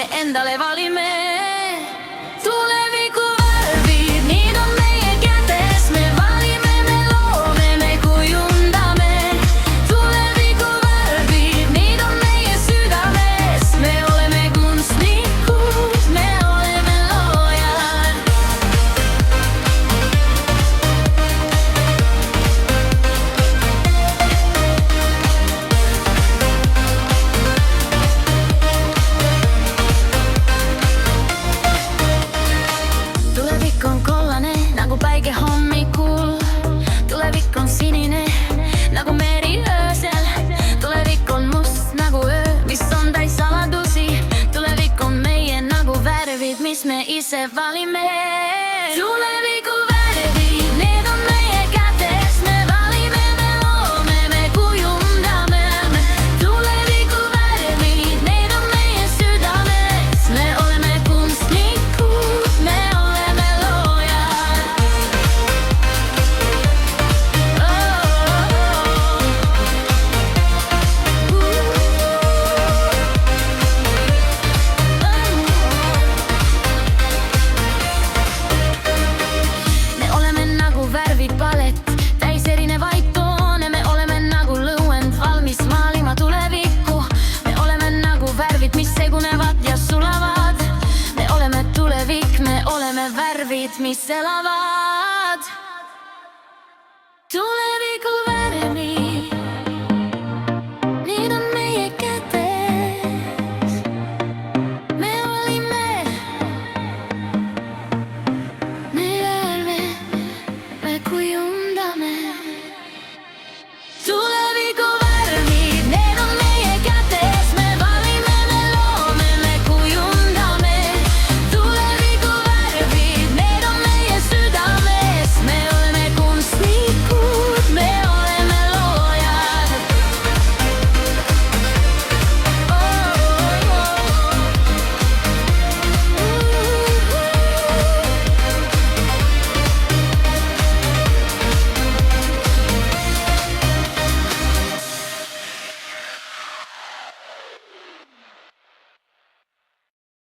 me endale valime. Tuleviku värvid, need on meie kätes, me valime, me loome, me kujundame. Tuleviku värvid, need on meie südames, me oleme kunstnikud, me oleme loojad. Tulevik on kollane nagu päike hommikul. Tulevik on sinine nagu meri öösel. Tulevik on must nagu öö, mis on täis saladusi. Tulevik on meie nagu värvid, mis me ise valime. Tuleviku värvid, need on meie kätes, me valime, me loome, me kujundame. Tuleviku värvid, need on meie südames, me oleme kunstnikud, me oleme loojad. Me oleme nagu värvipalett, täis erinevaid toone. Me oleme nagu lõuend, valmis maalima tulevikku. Me oleme nagu värvid, mis segunevad ja sulavad. Me oleme tulevik, me oleme värvid, mis elavad.